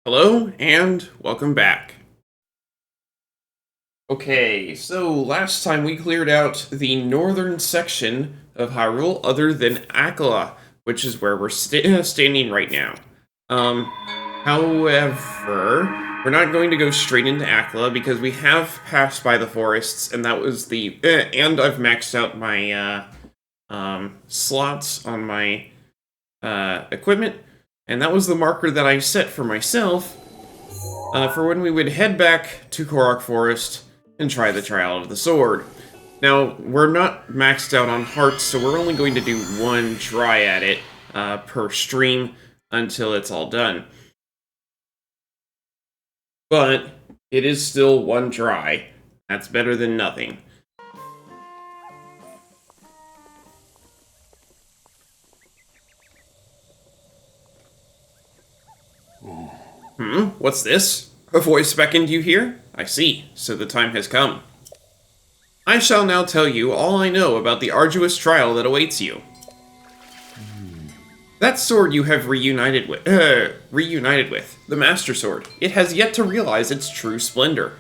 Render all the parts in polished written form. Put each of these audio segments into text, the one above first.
Hello, and welcome back. Okay, so last time we cleared out the northern section of Hyrule other than Akala, which is where we're standing right now. However, we're not going to go straight into Akala because we have passed by the forests, and that was and I've maxed out my, slots on my, equipment, and that was the marker that I set for myself for when we would head back to Korok Forest and try the Trial of the Sword. Now, we're not maxed out on hearts, so we're only going to do one try at it per stream until it's all done. But it is still one try. That's better than nothing. What's this? A voice beckoned you here? I see, so the time has come. I shall now tell you all I know about the arduous trial that awaits you. That sword you have reunited with, the Master Sword, it has yet to realize its true splendor.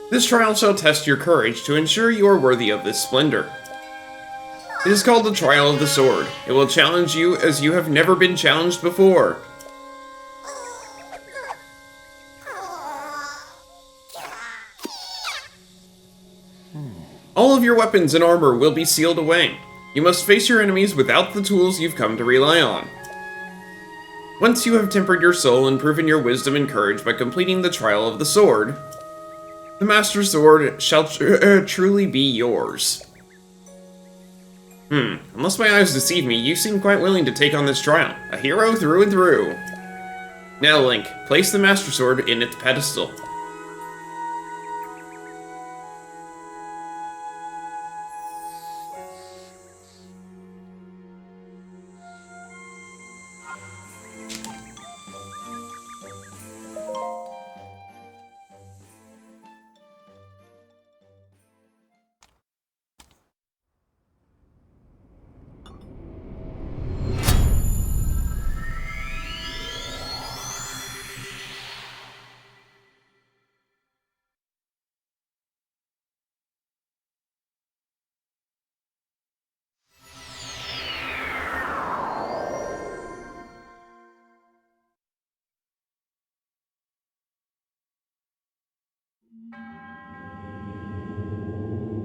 This trial shall test your courage to ensure you are worthy of this splendor. It is called the Trial of the Sword. It will challenge you as you have never been challenged before. All of your weapons and armor will be sealed away. You must face your enemies without the tools you've come to rely on. Once you have tempered your soul and proven your wisdom and courage by completing the Trial of the Sword, the Master Sword shall truly be yours. Unless my eyes deceive me, you seem quite willing to take on this trial. A hero through and through. Now, Link, place the Master Sword in its pedestal.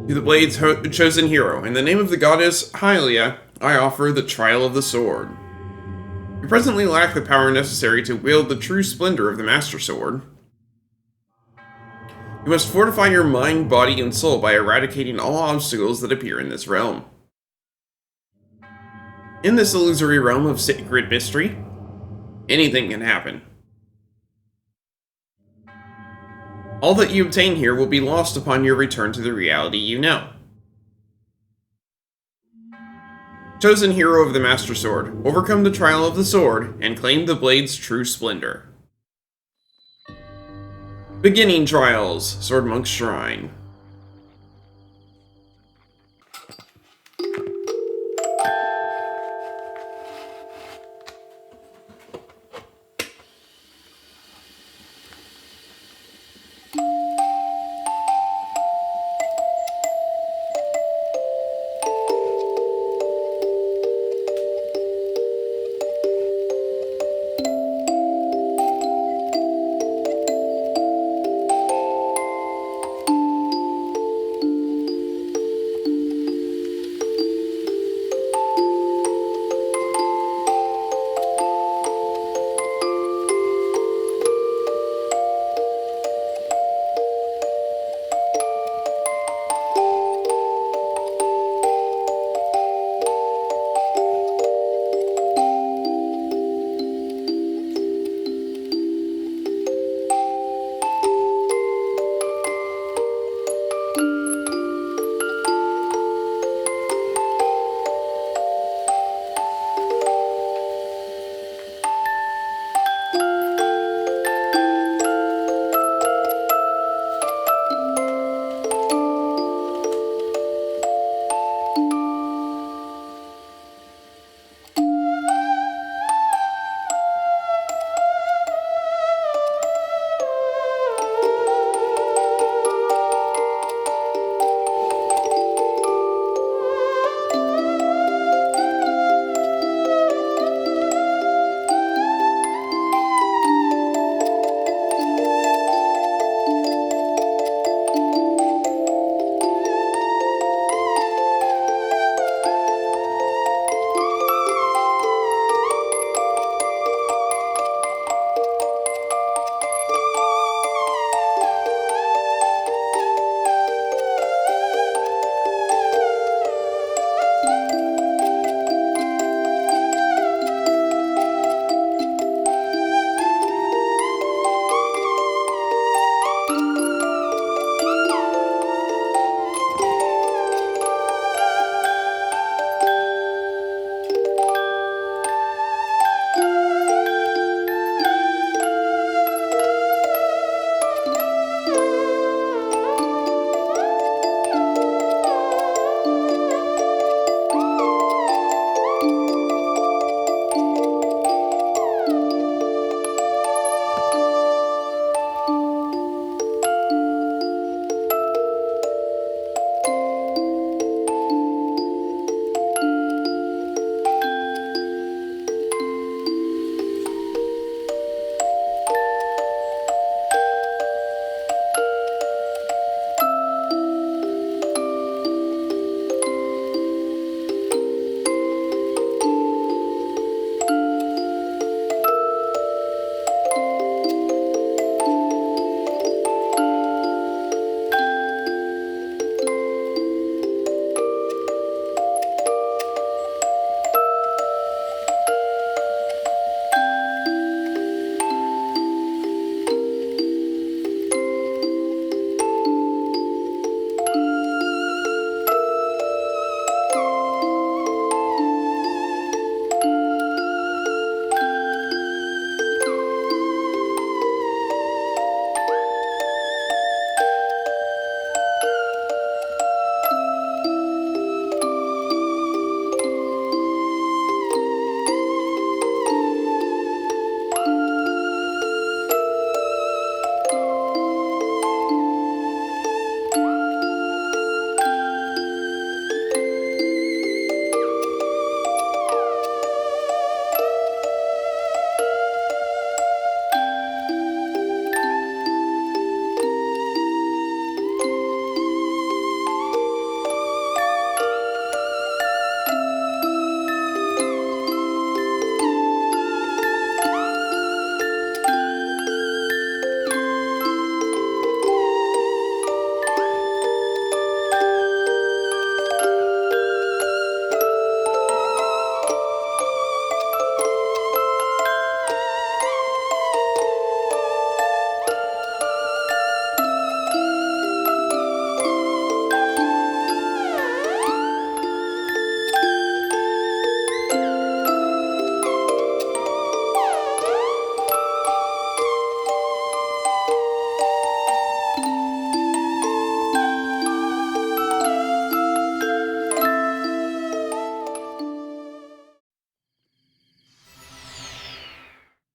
To the Blade's chosen hero, in the name of the goddess Hylia, I offer the Trial of the Sword. You presently lack the power necessary to wield the true splendor of the Master Sword. You must fortify your mind, body, and soul by eradicating all obstacles that appear in this realm. In this illusory realm of sacred mystery, anything can happen. All that you obtain here will be lost upon your return to the reality you know. Chosen hero of the Master Sword, overcome the Trial of the Sword and claim the Blade's true splendor. Beginning Trials, Sword Monk's Shrine.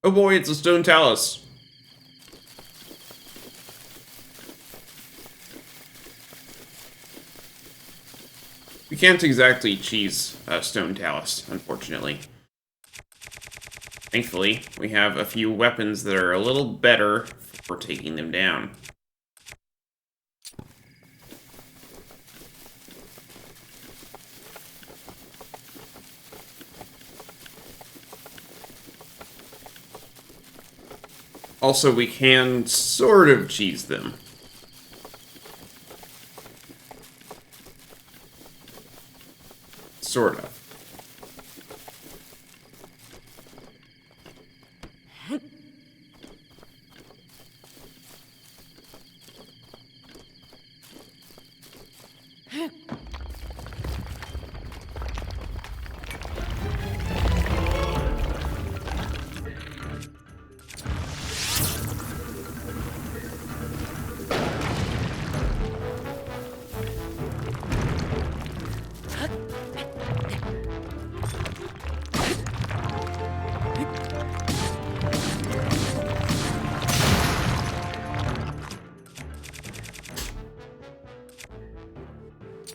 Oh boy, it's a stone talus. We can't exactly cheese stone talus, unfortunately. Thankfully, we have a few weapons that are a little better for taking them down. Also, we can sort of cheese them. Sort of.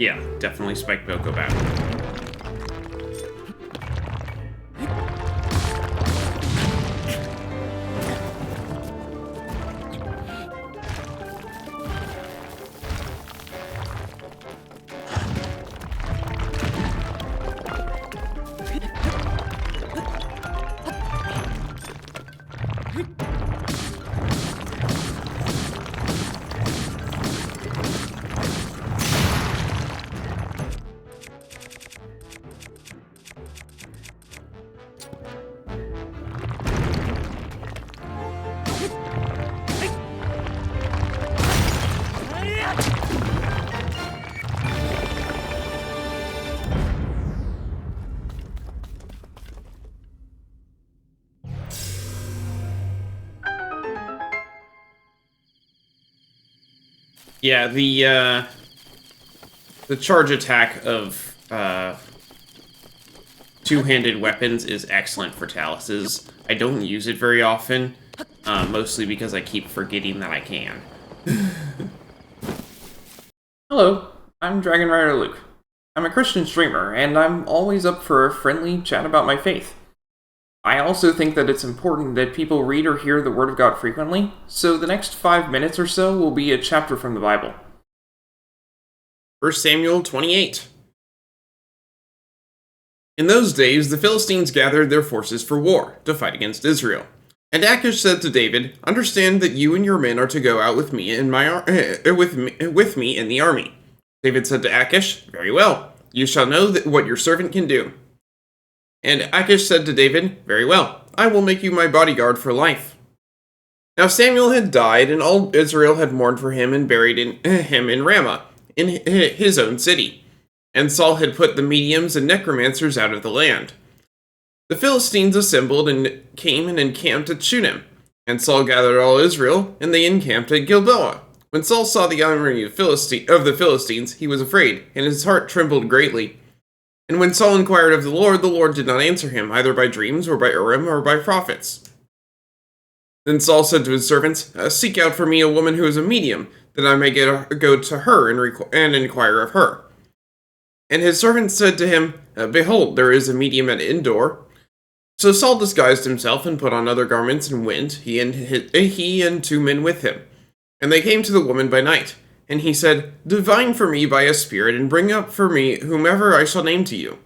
Yeah, definitely Spike Boko battle. Yeah, the charge attack of two-handed weapons is excellent for taluses. I don't use it very often, mostly because I keep forgetting that I can. Hello, I'm Dragon Rider Luke. I'm a Christian streamer, and I'm always up for a friendly chat about my faith. I also think that it's important that people read or hear the Word of God frequently, so the next 5 minutes or so will be a chapter from the Bible. 1 Samuel 28. In those days, the Philistines gathered their forces for war, to fight against Israel. And Achish said to David, "Understand that you and your men are to go out with me in with me in the army." David said to Achish, "Very well. You shall know what your servant can do." And Achish said to David, "Very well. I will make you my bodyguard for life." Now Samuel had died, and all Israel had mourned for him and buried him in Ramah, in his own city. And Saul had put the mediums and necromancers out of the land. The Philistines assembled and came and encamped at Shunem. And Saul gathered all Israel, and they encamped at Gilboa. When Saul saw the army of the Philistines, he was afraid, and his heart trembled greatly. And when Saul inquired of the Lord did not answer him, either by dreams, or by Urim, or by prophets. Then Saul said to his servants, "Seek out for me a woman who is a medium, that I may go to her and inquire of her." And his servants said to him, "Behold, there is a medium at Endor." So Saul disguised himself and put on other garments and went, he and 2 men with him. And they came to the woman by night. And he said, "Divine for me by a spirit, and bring up for me whomever I shall name to you."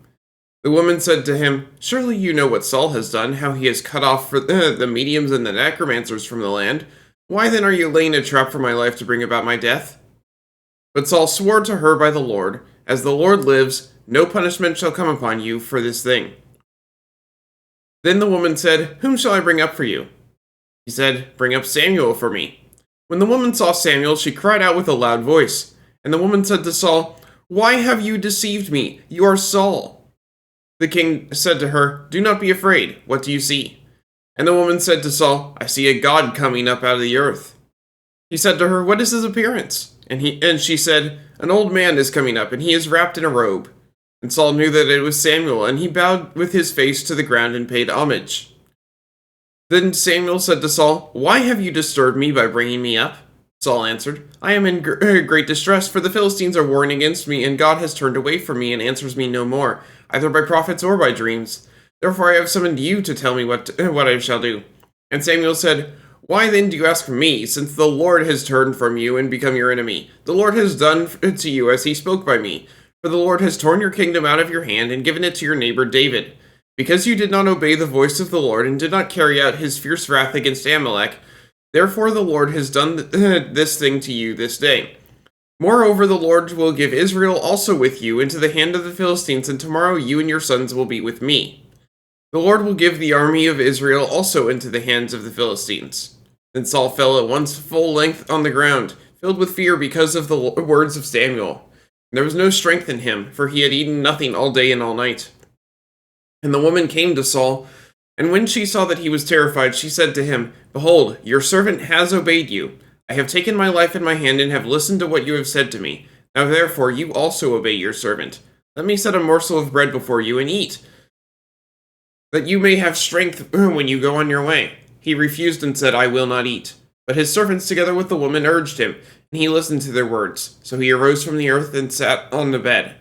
The woman said to him, "Surely you know what Saul has done, how he has cut off the mediums and the necromancers from the land. Why then are you laying a trap for my life to bring about my death?" But Saul swore to her by the Lord, "As the Lord lives, no punishment shall come upon you for this thing." Then the woman said, "Whom shall I bring up for you?" He said, "Bring up Samuel for me." When the woman saw Samuel, she cried out with a loud voice. And the woman said to Saul, "Why have you deceived me? You are Saul." The king said to her, "Do not be afraid. What do you see?" And the woman said to Saul, "I see a god coming up out of the earth." He said to her, "What is his appearance?" And she said, "An old man is coming up, and he is wrapped in a robe." And Saul knew that it was Samuel, and he bowed with his face to the ground and paid homage. Then Samuel said to Saul, "Why have you disturbed me by bringing me up?" Saul answered, "I am in great distress, for the Philistines are warring against me, and God has turned away from me and answers me no more, either by prophets or by dreams. Therefore I have summoned you to tell me what I shall do." And Samuel said, "Why then do you ask me, since the Lord has turned from you and become your enemy? The Lord has done to you as he spoke by me. For the Lord has torn your kingdom out of your hand and given it to your neighbor David. Because you did not obey the voice of the Lord and did not carry out his fierce wrath against Amalek, therefore the Lord has done this thing to you this day. Moreover, the Lord will give Israel also with you into the hand of the Philistines, and tomorrow you and your sons will be with me. The Lord will give the army of Israel also into the hands of the Philistines." Then Saul fell at once full length on the ground, filled with fear because of the words of Samuel. There was no strength in him, for he had eaten nothing all day and all night. And the woman came to Saul, and when she saw that he was terrified, she said to him, "Behold, your servant has obeyed you. I have taken my life in my hand and have listened to what you have said to me. Now therefore you also obey your servant. Let me set a morsel of bread before you and eat, that you may have strength when you go on your way." He refused and said, "I will not eat." But his servants together with the woman urged him, and he listened to their words. So he arose from the earth and sat on the bed.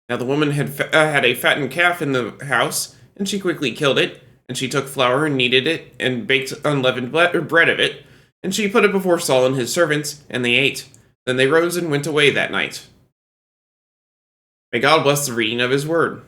Now the woman had a fattened calf in the house, and she quickly killed it, and she took flour and kneaded it, and baked unleavened bread of it, and she put it before Saul and his servants, and they ate. Then they rose and went away that night. May God bless the reading of his word.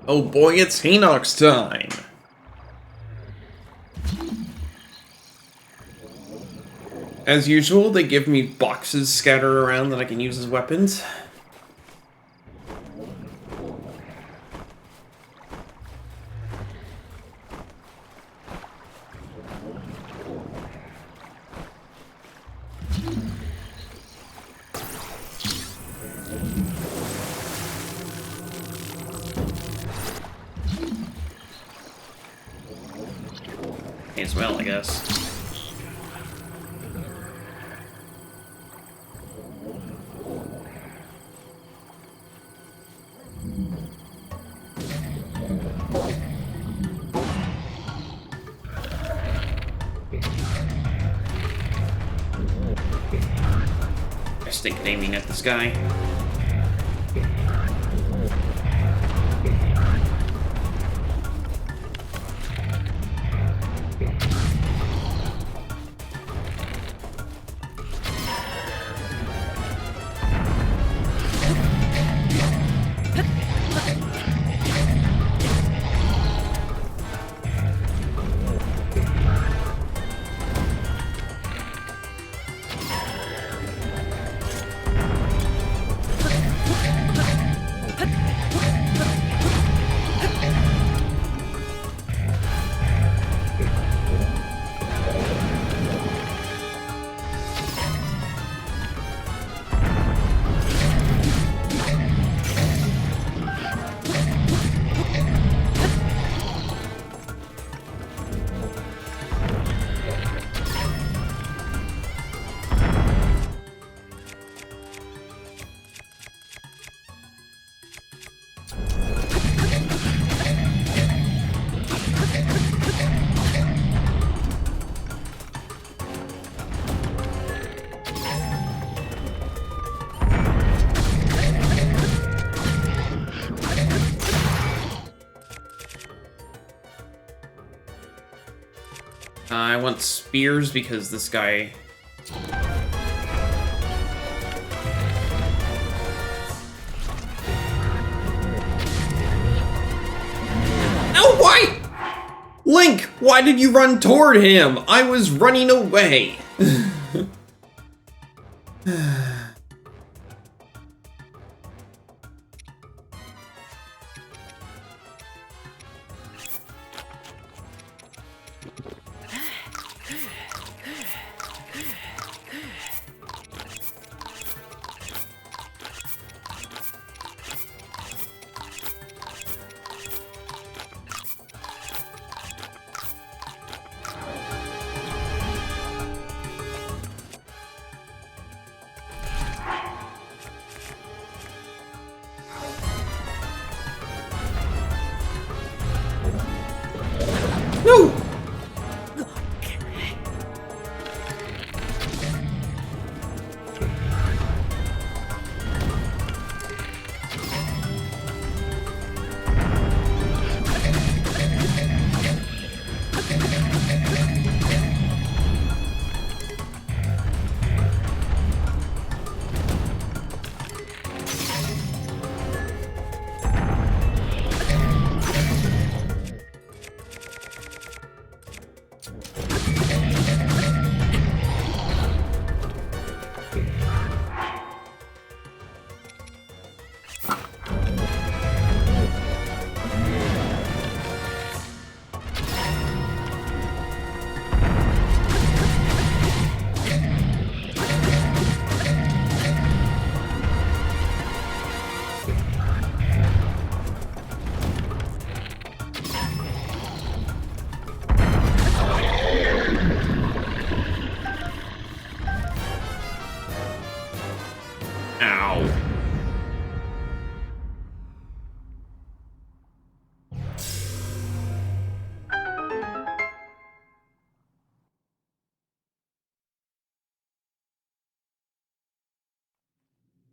Oh boy, it's Hinox time! As usual, they give me boxes scattered around that I can use as weapons. As well, I guess. I stink at aiming at this guy. I want spears because this guy... No, why? Link, why did you run toward him? I was running away. No! Ow.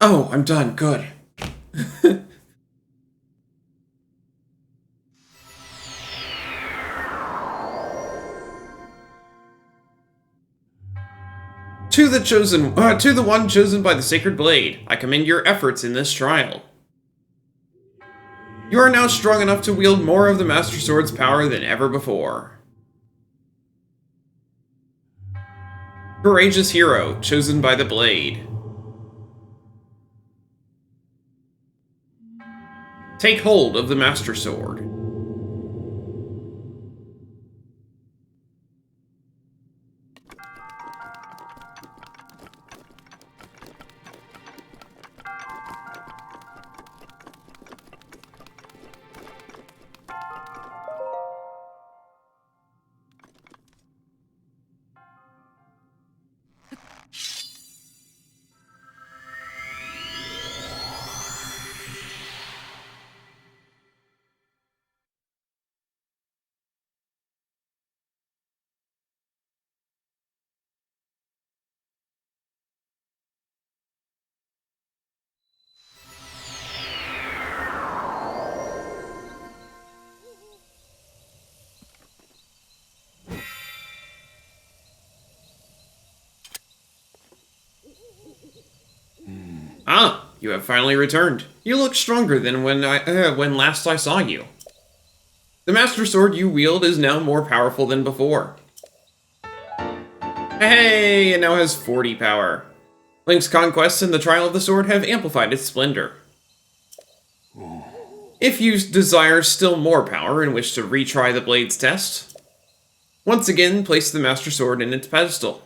Oh, I'm done. Good. To the one chosen by the Sacred Blade, I commend your efforts in this trial. You are now strong enough to wield more of the Master Sword's power than ever before. Courageous hero, chosen by the blade. Take hold of the Master Sword. Ah, you have finally returned. You look stronger than when last I saw you. The Master Sword you wield is now more powerful than before. Hey, it now has 40 power. Link's conquests and the Trial of the Sword have amplified its splendor. If you desire still more power and wish to retry the Blade's test, once again place the Master Sword in its pedestal.